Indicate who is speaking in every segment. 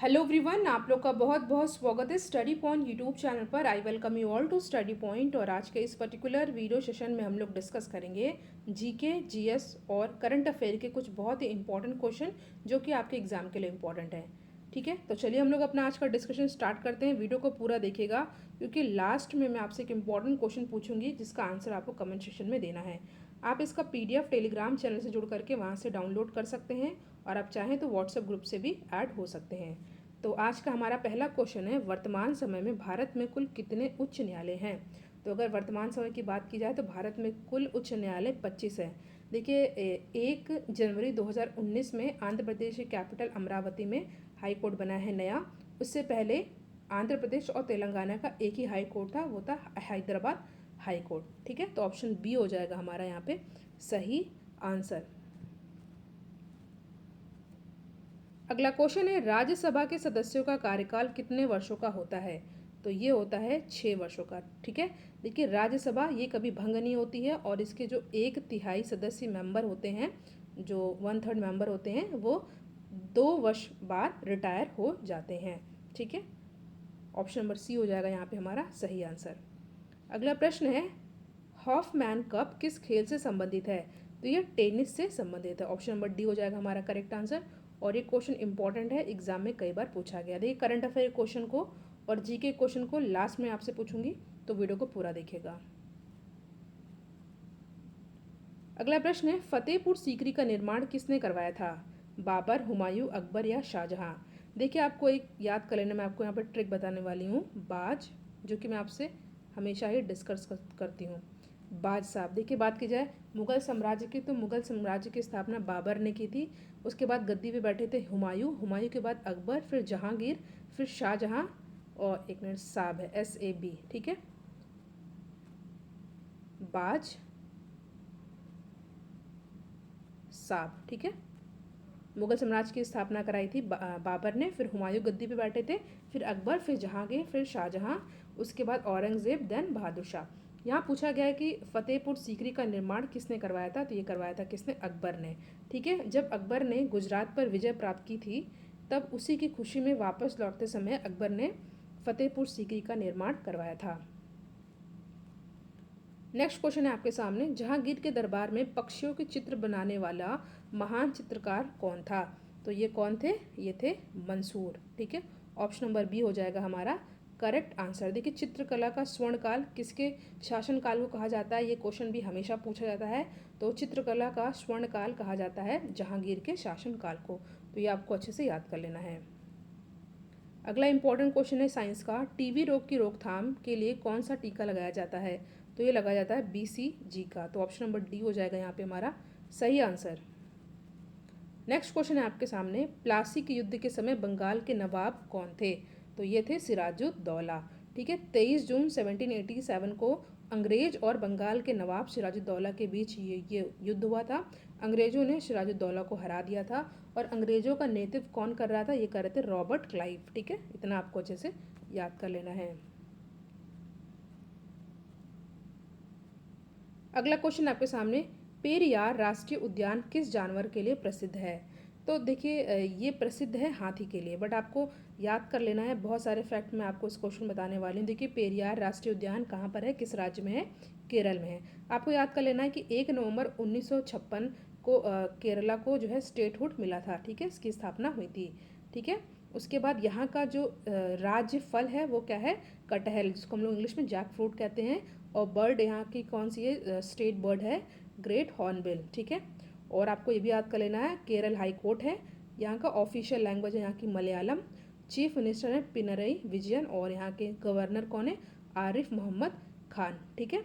Speaker 1: Hello everyone, आप लोग का बहुत बहुत स्वागत है स्टडी पॉइंट यूट्यूब चैनल पर। I welcome you all to study point. और आज के इस पर्टिकुलर वीडियो सेशन में हम लोग डिस्कस करेंगे जीके, जीएस और करंट अफेयर के कुछ बहुत ही इंपॉर्टेंट क्वेश्चन जो कि आपके एग्जाम के लिए इंपॉर्टेंट है। ठीक है, तो चलिए हम लोग अपना आज का डिस्कशन स्टार्ट करते हैं। वीडियो को पूरा देखिएगा क्योंकि लास्ट में मैं आपसे एक इंपॉर्टेंट क्वेश्चन पूछूंगी जिसका आंसर आपको कमेंट सेक्शन में देना है। आप इसका पीडीएफ टेलीग्राम चैनल से जुड़ करके वहाँ से डाउनलोड कर सकते हैं और आप चाहें तो व्हाट्सएप ग्रुप से भी ऐड हो सकते हैं। तो आज का हमारा पहला क्वेश्चन है, वर्तमान समय में भारत में कुल कितने उच्च न्यायालय हैं। तो अगर वर्तमान समय की बात की जाए तो भारत में कुल उच्च न्यायालय 25 है। देखिए, 1 जनवरी 2019 में आंध्र प्रदेश के कैपिटल अमरावती में हाई कोर्ट बना है नया। उससे पहले आंध्र प्रदेश और तेलंगाना का एक ही हाई कोर्ट था, वो था हैदराबाद हाई कोर्ट। ठीक है, तो ऑप्शन बी हो जाएगा हमारा यहाँ पे सही आंसर। अगला क्वेश्चन है, राज्यसभा के सदस्यों का कार्यकाल कितने वर्षों का होता है। तो ये होता है 6 वर्षों का। ठीक है, देखिए राज्यसभा ये कभी भंग नहीं होती है और इसके जो 1/3 सदस्य मेंबर होते हैं, जो 1/3 मेंबर होते हैं, वो 2 वर्ष बाद रिटायर हो जाते हैं। ठीक है, ऑप्शन नंबर सी हो जाएगा यहाँ पे हमारा सही आंसर। अगला प्रश्न है, हॉफमैन कप किस खेल से संबंधित है। तो ये टेनिस से संबंधित है। ऑप्शन नंबर डी हो जाएगा हमारा करेक्ट आंसर। और ये क्वेश्चन इंपॉर्टेंट है, एग्जाम में कई बार पूछा गया। देखिए, करंट अफेयर क्वेश्चन को और जीके क्वेश्चन को लास्ट में आपसे पूछूंगी, तो वीडियो को पूरा देखिएगा। अगला प्रश्न है, फतेहपुर सीकरी का निर्माण किसने करवाया था। बाबर, हुमायूं, अकबर या शाहजहां। देखिए, आपको एक याद कर लेना, मैं आपको यहाँ पर ट्रिक बताने वाली हूँ। बाज, जो कि मैं आपसे हमेशा ही डिस्कस करती हूँ। बाज साहब, देखिए बात की जाए मुगल साम्राज्य की, तो मुगल साम्राज्य की स्थापना बाबर ने की थी। उसके बाद गद्दी पे बैठे थे हुमायूं, हुमायूं के बाद अकबर, फिर जहांगीर, फिर शाहजहां। और एक मिनट, साब है SAB। ठीक है, बाज साब। ठीक है, मुगल साम्राज्य की स्थापना कराई थी बाबर ने, फिर हुमायूं गद्दी पे बैठे थे, फिर अकबर, फिर जहांगीर, फिर शाहजहां, उसके बाद औरंगजेब, देन बहादुर शाह। यहाँ पूछा गया है कि फतेहपुर सीकरी का निर्माण किसने करवाया था। तो ये करवाया था किसने, अकबर ने। ठीक है, जब अकबर ने गुजरात पर विजय प्राप्त की थी, तब उसी की खुशी में वापस लौटते समय अकबर ने फतेहपुर सीकरी का निर्माण करवाया था। नेक्स्ट क्वेश्चन है आपके सामने, जहांगीर के दरबार में पक्षियों के चित्र बनाने वाला महान चित्रकार कौन था। तो ये कौन थे, ये थे मंसूर। ठीक है, ऑप्शन नंबर बी हो जाएगा हमारा करेक्ट आंसर। देखिए, चित्रकला का स्वर्णकाल किसके शासनकाल को कहा जाता है, ये क्वेश्चन भी हमेशा पूछा जाता है। तो चित्रकला का स्वर्णकाल कहा जाता है जहांगीर के शासनकाल को। तो ये आपको अच्छे से याद कर लेना है। अगला इंपॉर्टेंट क्वेश्चन है साइंस का, टीबी रोग की रोकथाम के लिए कौन सा टीका लगाया जाता है। तो ये लगाया जाता है BCG का। तो ऑप्शन नंबर डी हो जाएगा यहाँ पे हमारा सही आंसर। नेक्स्ट क्वेश्चन है आपके सामने, प्लासी के युद्ध के समय बंगाल के नवाब कौन थे। तो ये थे सिराजुद्दौला। ठीक है, 23 जून 1787 को अंग्रेज और बंगाल के नवाब सिराजुद्दौला के बीच ये युद्ध हुआ था। अंग्रेजों ने सिराजुद्दौला को हरा दिया था और अंग्रेजों का नेतृत्व कौन कर रहा था, ये कर रहे थे रॉबर्ट क्लाइव। ठीक है, इतना आपको अच्छे से याद कर लेना है। अगला क्वेश्चन आपके सामने, पेरियार राष्ट्रीय उद्यान किस जानवर के लिए प्रसिद्ध है। तो देखिए, ये प्रसिद्ध है हाथी के लिए, बट आपको याद कर लेना है। बहुत सारे फैक्ट मैं आपको इस क्वेश्चन बताने वाली हूँ। देखिए, पेरियार राष्ट्रीय उद्यान कहाँ पर है, किस राज्य में है, केरल में है। आपको याद कर लेना है कि 1 नवंबर 1956 को केरला को जो है स्टेटहुड मिला था। ठीक है, इसकी स्थापना हुई थी। ठीक है, उसके बाद यहाँ का जो राज्य फल है वो क्या है, कटहल, जिसको हम लोग इंग्लिश में जैक फ्रूट कहते हैं। और बर्ड यहाँ की कौन सी है, स्टेट बर्ड है ग्रेट हॉर्नबिल। ठीक है, और आपको ये भी याद कर लेना है, केरल हाई कोर्ट है, यहाँ का ऑफिशियल लैंग्वेज है यहाँ की मलयालम, चीफ मिनिस्टर है पिनरई विजयन, और यहाँ के गवर्नर कौन है, आरिफ मोहम्मद खान। ठीक है,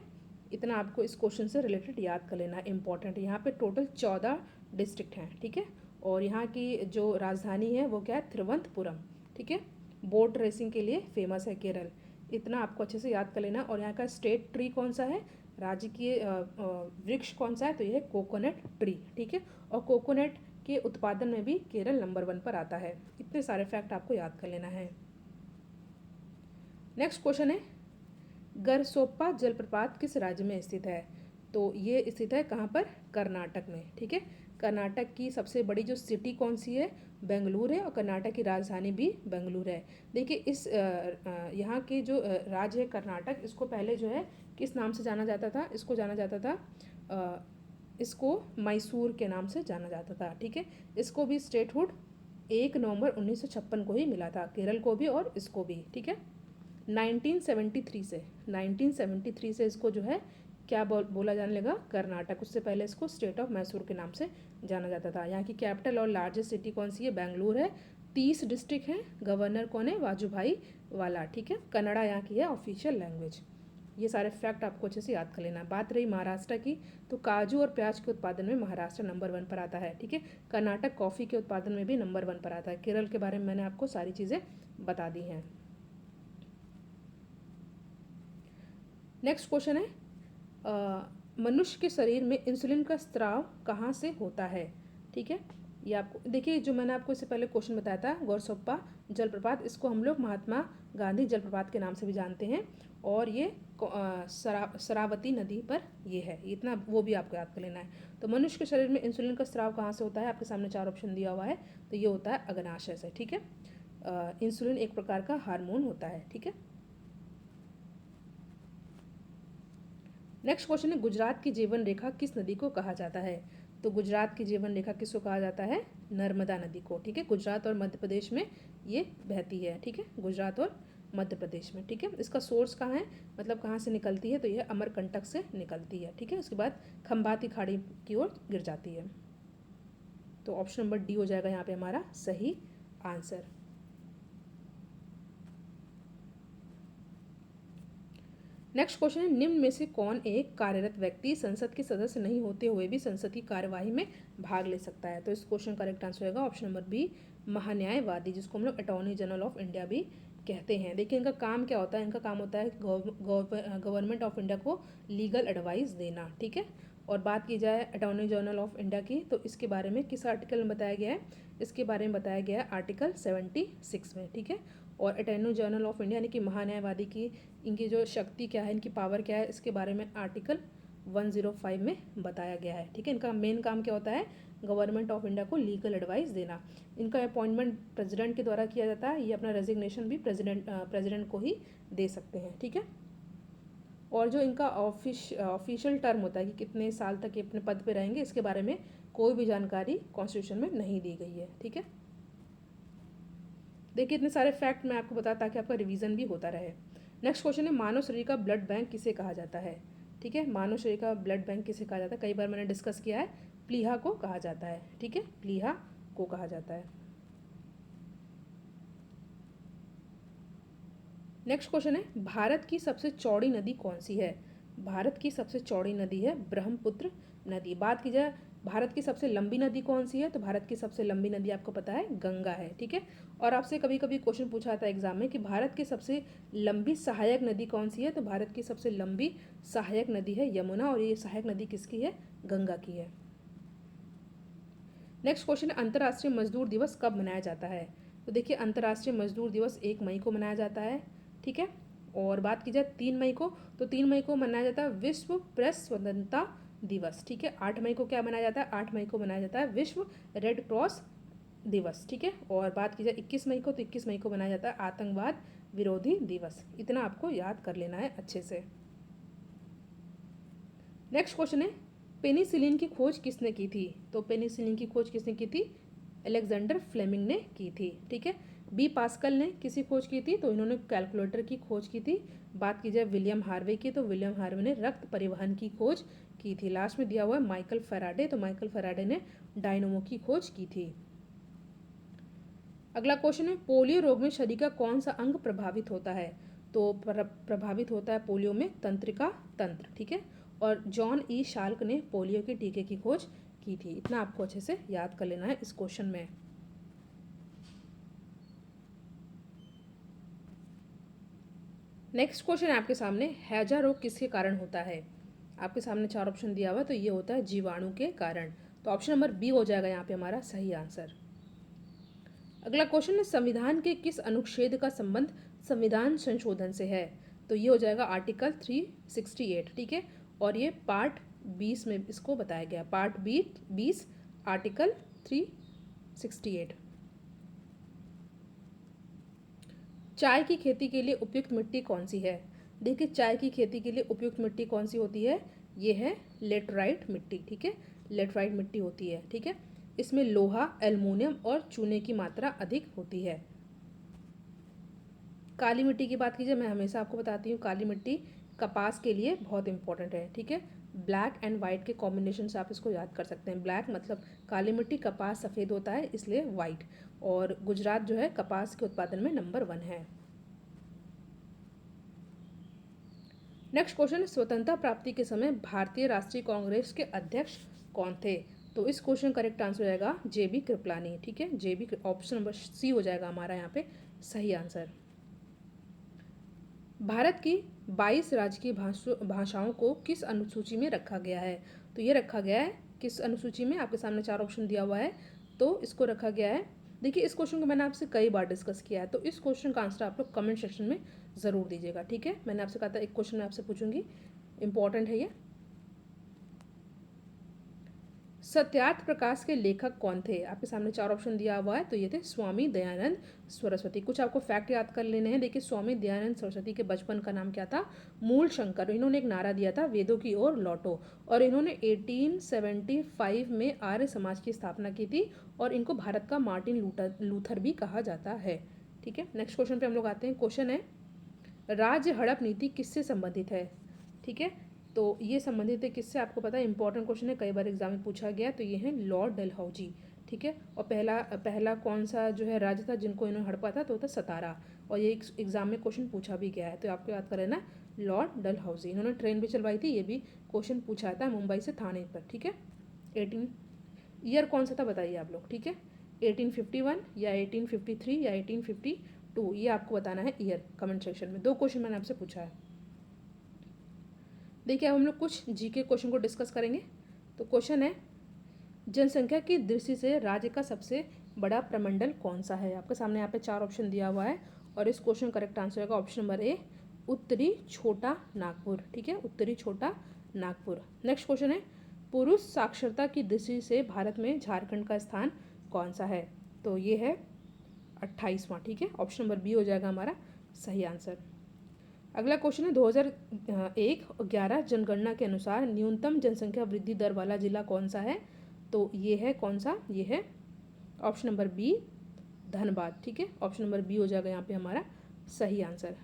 Speaker 1: इतना आपको इस क्वेश्चन से रिलेटेड याद कर लेना है, इंपॉर्टेंट है। यहाँ पे टोटल 14 डिस्ट्रिक्ट हैं। ठीक है, और यहाँ की जो राजधानी है वो क्या है, तिरुवनंतपुरम। ठीक है, बोट रेसिंग के लिए फेमस है केरल। इतना आपको अच्छे से याद कर लेना। और यहाँ का स्टेट ट्री कौन सा है, राजकीय वृक्ष कौन सा है, तो ये है कोकोनट ट्री। ठीक है, और कोकोनट के उत्पादन में भी केरल नंबर 1 पर आता है। इतने सारे फैक्ट आपको याद कर लेना है। नेक्स्ट क्वेश्चन है, गरसोप्पा जलप्रपात किस राज्य में स्थित है। तो ये स्थित है कहाँ पर, कर्नाटक में। ठीक है, कर्नाटक की सबसे बड़ी जो सिटी कौन सी है, बेंगलुरु है, और कर्नाटक की राजधानी भी बेंगलुरु है। देखिए इस यहाँ के जो राज्य है कर्नाटक, इसको पहले जो है किस नाम से जाना जाता था, इसको जाना जाता था इसको मैसूर के नाम से जाना जाता था। ठीक है, इसको भी स्टेटहुड 1 नवंबर 1956 को ही मिला था, केरल को भी और इसको भी। ठीक है, 1973 से इसको जो है क्या बोला जाने लगा, कर्नाटक। उससे पहले इसको स्टेट ऑफ मैसूर के नाम से जाना जाता था। यहाँ की कैपिटल और लार्जेस्ट सिटी कौन सी है, बेंगलुरु है। 30 डिस्ट्रिक्ट हैं, गवर्नर कौन है, वाजूभाई वाला। ठीक है, कन्नड़ा यहाँ की है ऑफिशियल लैंग्वेज। ये सारे फैक्ट आपको अच्छे से याद कर लेना है। बात रही महाराष्ट्र की, तो काजू और प्याज के उत्पादन में महाराष्ट्र नंबर 1 पर आता है। ठीक है, कर्नाटक कॉफ़ी के उत्पादन में भी नंबर 1 पर आता है। केरल के बारे में मैंने आपको सारी चीज़ें बता दी हैं। नेक्स्ट क्वेश्चन है, मनुष्य के शरीर में इंसुलिन का स्राव कहाँ से होता है। ठीक है, ये आपको देखिए, जो मैंने आपको इससे पहले क्वेश्चन बताया था, गोरसोप्पा जलप्रपात, इसको हम लोग महात्मा गांधी जलप्रपात के नाम से भी जानते हैं, और ये शरावती नदी पर ये है। इतना वो भी आपको याद कर लेना है। तो मनुष्य के शरीर में इंसुलिन का स्राव कहाँ से होता है, आपके सामने 4 ऑप्शन दिया हुआ है। तो ये होता है अग्नाशय से। ठीक है, इंसुलिन एक प्रकार का हार्मोन होता है। ठीक है, नेक्स्ट क्वेश्चन है, गुजरात की जीवन रेखा किस नदी को कहा जाता है। तो गुजरात की जीवन रेखा किसको कहा जाता है, नर्मदा नदी को। ठीक है, गुजरात और मध्य प्रदेश में ये बहती है। ठीक है, गुजरात और मध्य प्रदेश में। ठीक है, इसका सोर्स कहाँ है, मतलब कहाँ से निकलती है, तो यह अमरकंटक से निकलती है। ठीक है, उसके बाद खंबाती खाड़ी की ओर गिर जाती है। तो ऑप्शन नंबर डी हो जाएगा यहाँ पे हमारा सही आंसर। नेक्स्ट क्वेश्चन है, निम्न में से कौन एक कार्यरत व्यक्ति संसद के सदस्य नहीं होते हुए भी संसद की कार्यवाही में भाग ले सकता है। तो इस क्वेश्चन का करेक्ट आंसर होगा ऑप्शन नंबर बी, महान्यायवादी, जिसको हम लोग अटॉर्नी जनरल ऑफ इंडिया भी कहते हैं। देखिए इनका काम क्या होता है, इनका काम होता है गवर्नमेंट ऑफ इंडिया को लीगल एडवाइस देना। ठीक है, और बात की जाए अटॉर्नी जनरल ऑफ इंडिया की, तो इसके बारे में किस आर्टिकल में बताया गया है, इसके बारे में बताया गया है आर्टिकल 76 में। ठीक है, और अटॉर्नी जनरल ऑफ इंडिया यानी कि महान्यायवादी की इनकी जो शक्ति क्या है, इनकी पावर क्या है, इसके बारे में आर्टिकल 105 में बताया गया है। ठीक है, इनका मेन काम क्या होता है, गवर्नमेंट ऑफ इंडिया को लीगल एडवाइस देना। इनका अपॉइंटमेंट प्रेसिडेंट के द्वारा किया जाता है। ये अपना रेजिग्नेशन भी प्रेसिडेंट को ही दे सकते हैं। ठीक है, और जो इनका ऑफिशियल टर्म होता है कि कितने साल तक ये अपने पद पे रहेंगे, इसके बारे में कोई भी जानकारी कॉन्स्टिट्यूशन में नहीं दी गई है। ठीक है, देखिए इतने सारे फैक्ट मैं आपको बताया ताकि आपका रिवीजन भी होता रहे। नेक्स्ट क्वेश्चन है, मानव शरीर का ब्लड बैंक किसे कहा जाता है। ठीक है, मानव शरीर का ब्लड बैंक किसे कहा जाता है, कई बार मैंने डिस्कस किया है, प्लीहा को कहा जाता है। ठीक है, प्लीहा को कहा जाता है। नेक्स्ट क्वेश्चन है, भारत की सबसे चौड़ी नदी कौन सी है। भारत की सबसे चौड़ी नदी है ब्रह्मपुत्र नदी। बात की जाए भारत की सबसे लंबी नदी कौन सी है, तो भारत की सबसे लंबी नदी आपको पता है गंगा है। ठीक है, और आपसे कभी कभी क्वेश्चन पूछा था एग्जाम में कि भारत की सबसे लंबी सहायक नदी कौन सी है, तो भारत की सबसे लंबी सहायक नदी है यमुना, और ये सहायक नदी किसकी है, गंगा की है। नेक्स्ट क्वेश्चन है, अंतर्राष्ट्रीय मजदूर दिवस कब मनाया जाता है। तो देखिए अंतर्राष्ट्रीय मजदूर दिवस 1 मई को मनाया जाता है। ठीक है, और बात की जाए 3 मई को, तो 3 मई को मनाया जाता है विश्व प्रेस स्वतंत्रता दिवस। ठीक है, 8 मई को क्या मनाया जाता है, 8 मई को मनाया जाता है विश्व रेड क्रॉस दिवस। ठीक है, और बात की जाए 21 मई को, तो 21 मई को मनाया जाता है आतंकवाद विरोधी दिवस। इतना आपको याद कर लेना है अच्छे से। नेक्स्ट क्वेश्चन है, पेनिसिलिन की खोज किसने की थी। तो पेनिसिलिन की खोज किसने की थी, अलेक्जेंडर फ्लेमिंग ने की थी। ठीक है, बी पास्कल ने किसी खोज की थी, तो इन्होंने कैलकुलेटर की खोज की थी। बात की जाए विलियम हार्वे की, तो विलियम हार्वे ने रक्त परिवहन की खोज की थी। लास्ट में दिया हुआ है माइकल फैराडे, तो माइकल फैराडे ने डायनोमो की खोज की थी। अगला क्वेश्चन है, पोलियो रोग में शरीर का कौन सा अंग प्रभावित होता है। तो प्रभावित होता है पोलियो में तंत्रिका तंत्र। ठीक है, और जॉन ई शाल्क ने पोलियो के टीके की खोज की थी। इतना आपको अच्छे से याद कर लेना है इस क्वेश्चन में। नेक्स्ट क्वेश्चन आपके सामने, हैजा रोग किसके कारण होता है। आपके सामने 4 ऑप्शन दिया हुआ है, तो ये होता है जीवाणु के कारण। तो ऑप्शन नंबर बी हो जाएगा यहाँ पे हमारा सही आंसर। अगला क्वेश्चन है, संविधान के किस अनुच्छेद का संबंध संविधान संशोधन से है। तो ये हो जाएगा आर्टिकल 368। ठीक है, और ये पार्ट 20 में इसको बताया गया, पार्ट 20 आर्टिकल 368। चाय की खेती के लिए उपयुक्त मिट्टी कौन सी है? देखिए, चाय की खेती के लिए उपयुक्त मिट्टी कौन सी होती है? ये है लेटराइट मिट्टी, ठीक है, लेटराइट मिट्टी होती है, ठीक है। इसमें लोहा, एल्युमिनियम और चूने की मात्रा अधिक होती है। काली मिट्टी की बात कीजिए, मैं हमेशा आपको बताती हूँ काली मिट्टी कपास के लिए बहुत इंपॉर्टेंट है, ठीक है। ब्लैक एंड वाइट के कॉम्बिनेशन से आप इसको याद कर सकते हैं। ब्लैक मतलब काली मिट्टी, कपास सफ़ेद होता है इसलिए वाइट, और गुजरात जो है कपास के उत्पादन में नंबर 1 है। नेक्स्ट क्वेश्चन, स्वतंत्रता प्राप्ति के समय भारतीय राष्ट्रीय कांग्रेस के अध्यक्ष कौन थे? तो इस क्वेश्चन करेक्ट आंसर हो जाएगा JB कृपलानी, ठीक है। JB, ऑप्शन नंबर C हो जाएगा हमारा यहाँ पे सही आंसर। भारत की 22 राजकीय भाषाओं को किस अनुसूची में रखा गया है? तो ये रखा गया है किस अनुसूची में? आपके सामने 4 ऑप्शन दिया हुआ है, तो इसको रखा गया है। देखिए, इस क्वेश्चन को मैंने आपसे कई बार डिस्कस किया है, तो इस क्वेश्चन का आंसर आप लोग कमेंट सेक्शन में ज़रूर दीजिएगा, ठीक है। मैंने आपसे कहा था एक क्वेश्चन मैं आपसे पूछूंगी, इंपॉर्टेंट है ये। सत्यार्थ प्रकाश के लेखक कौन थे? आपके सामने 4 ऑप्शन दिया हुआ है, तो ये थे स्वामी दयानंद सरस्वती। कुछ आपको फैक्ट याद कर लेने हैं। देखिए, स्वामी दयानंद सरस्वती के बचपन का नाम क्या था? मूल शंकर। इन्होंने एक नारा दिया था, वेदों की ओर लौटो, और इन्होंने 1875 में आर्य समाज की स्थापना की थी, और इनको भारत का मार्टिन लूथर भी कहा जाता है, ठीक है। नेक्स्ट क्वेश्चन पे हम लोग आते हैं। क्वेश्चन है, राज्य हड़प नीति किससे संबंधित है? ठीक है, तो ये संबंधित है किससे? आपको पता है, इंपॉर्टेंट क्वेश्चन है, कई बार एग्जाम में पूछा गया। तो ये है लॉर्ड डलहौजी, ठीक है। और पहला कौन सा जो है राज्य था जिनको इन्होंने हड़पा था? तो होता सतारा, और ये एग्जाम में क्वेश्चन पूछा भी गया है, तो आपको याद करें ना, लॉर्ड डलहौजी। इन्होंने ट्रेन भी चलवाई थी, ये भी क्वेश्चन पूछा था मुंबई से थाने पर, ठीक है। 18 ईयर कौन सा था बताइए आप लोग, ठीक है। 1851 या 1853 या 1852, ये आपको बताना है ईयर कमेंट सेक्शन में। 2 क्वेश्चन मैंने आपसे पूछा है। देखिए, अब हम लोग कुछ जीके क्वेश्चन को डिस्कस करेंगे। तो क्वेश्चन है, जनसंख्या की दृष्टि से राज्य का सबसे बड़ा प्रमंडल कौन सा है? आपके सामने यहाँ पे 4 ऑप्शन दिया हुआ है, और इस क्वेश्चन करेक्ट आंसर होगा ऑप्शन नंबर A, उत्तरी छोटा नागपुर, ठीक है, उत्तरी छोटा नागपुर। नेक्स्ट क्वेश्चन है, पुरुष साक्षरता की दृष्टि से भारत में झारखंड का स्थान कौन सा है? तो ये है 28वां, ठीक है, ऑप्शन नंबर B हो जाएगा हमारा सही आंसर। अगला क्वेश्चन है, 2001-11 जनगणना के अनुसार न्यूनतम जनसंख्या वृद्धि दर वाला जिला कौन सा है? तो ये है कौन सा? ये है ऑप्शन नंबर B, धनबाद, ठीक है, ऑप्शन नंबर B हो जाएगा यहाँ पे हमारा सही आंसर।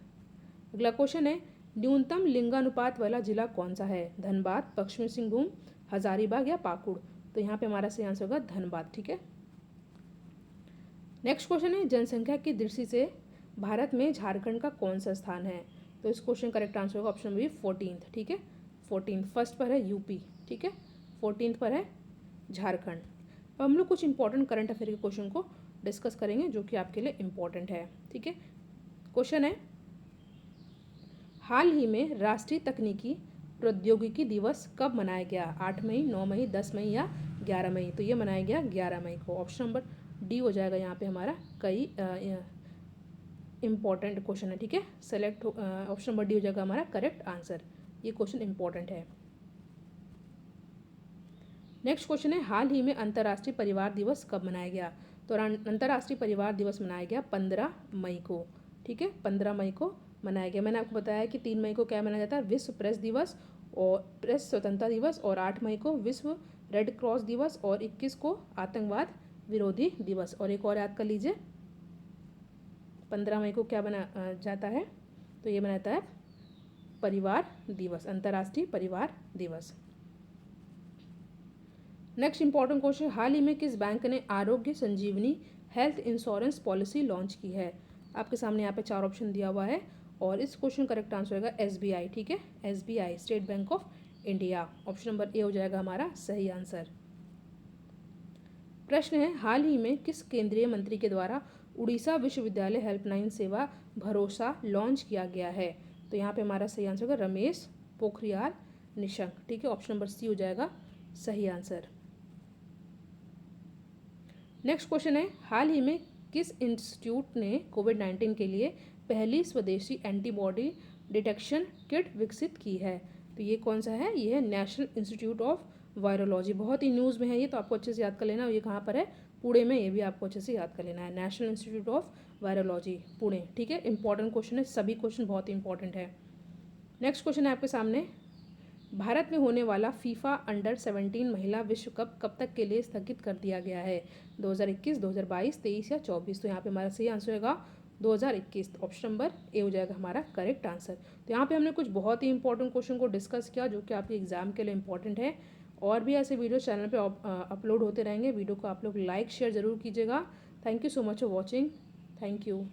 Speaker 1: अगला क्वेश्चन है, न्यूनतम लिंगानुपात वाला जिला कौन सा है? धनबाद, पश्चिमी सिंहभूम, हजारीबाग या पाकुड़? तो यहाँ पे हमारा सही आंसर होगा धनबाद, ठीक है। नेक्स्ट क्वेश्चन है, जनसंख्या की दृष्टि से भारत में झारखंड का कौन सा स्थान है? तो इस क्वेश्चन करेक्ट आंसर होगा ऑप्शन बी 14th, ठीक है, 14th। फर्स्ट पर है यूपी, ठीक है, 14th पर है झारखंड। अब हम लोग कुछ इंपॉर्टेंट करंट अफेयर के क्वेश्चन को डिस्कस करेंगे जो कि आपके लिए इंपॉर्टेंट है, ठीक है। क्वेश्चन है, हाल ही में राष्ट्रीय तकनीकी प्रौद्योगिकी दिवस कब मनाया गया? 8 मई, 9 मई, 10 मई या 11 मई? तो ये मनाया गया 11 मई को। ऑप्शन नंबर डी हो जाएगा यहाँ पे हमारा कई इंपॉर्टेंट क्वेश्चन है, ठीक है। सेलेक्ट ऑप्शन नंबर डी हो जाएगा हमारा करेक्ट आंसर। ये क्वेश्चन इंपॉर्टेंट है। नेक्स्ट क्वेश्चन है, हाल ही में अंतर्राष्ट्रीय परिवार दिवस कब मनाया गया? तो अंतर्राष्ट्रीय परिवार दिवस मनाया गया 15 मई को, ठीक है, 15 मई को मनाया गया। मैंने आपको बताया कि 3 मई को क्या मनाया जाता है? विश्व प्रेस दिवस और प्रेस स्वतंत्रता दिवस, और 8 मई को विश्व रेड क्रॉस दिवस, और 21 को आतंकवाद विरोधी दिवस। और एक और याद कर लीजिए, 15 मई को क्या बना जाता है? तो ये मनाता है परिवार दिवस, अंतर्राष्ट्रीय परिवार दिवस। नेक्स्ट इंपॉर्टेंट क्वेश्चन, हाल ही में किस बैंक ने आरोग्य संजीवनी हेल्थ इंश्योरेंस पॉलिसी लॉन्च की है? आपके सामने यहाँ पे 4 ऑप्शन दिया हुआ है, और इस क्वेश्चन करेक्ट आंसर होगा SBI, ठीक है, SBI, state bank of India. Option number A हो जाएगा हमारा सही आंसर। प्रश्न है, हाल ही में किस केंद्रीय मंत्री के द्वारा उड़ीसा विश्वविद्यालय हेल्पलाइन सेवा भरोसा लॉन्च किया गया है? तो यहाँ पे हमारा सही आंसर होगा रमेश पोखरियाल निशंक, ठीक है, ऑप्शन नंबर सी हो जाएगा सही आंसर। नेक्स्ट क्वेश्चन है, हाल ही में किस इंस्टीट्यूट ने कोविड-19 के लिए पहली स्वदेशी एंटीबॉडी डिटेक्शन किट विकसित की है? तो ये कौन सा है? ये है नेशनल इंस्टीट्यूट ऑफ वायरोलॉजी, बहुत ही न्यूज़ में है ये, तो आपको अच्छे से याद कर लेना। ये कहाँ पर है? पुणे में, ये भी आपको अच्छे से याद कर लेना है। National institute of virology, Pune. ठीक है, इंपॉर्टेंट क्वेश्चन है, सभी क्वेश्चन बहुत ही इंपॉर्टेंट है। नेक्स्ट क्वेश्चन है आपके सामने, भारत में होने वाला फीफा अंडर 17 महिला विश्व कप कब तक के लिए स्थगित कर दिया गया है? 2021, 2022, 23 या 24? तो यहाँ पे हमारा सही आंसर होगा 2021। ऑप्शन नंबर ए हो जाएगा हमारा करेक्ट आंसर। तो यहाँ पे हमने कुछ बहुत ही इंपॉर्टेंट क्वेश्चन को डिस्कस किया जो कि आपके एग्जाम के लिए इंपॉर्टेंट है। और भी ऐसे वीडियो चैनल पे अपलोड होते रहेंगे। वीडियो को आप लोग लाइक शेयर ज़रूर कीजिएगा। Thank you so much for watching. Thank you.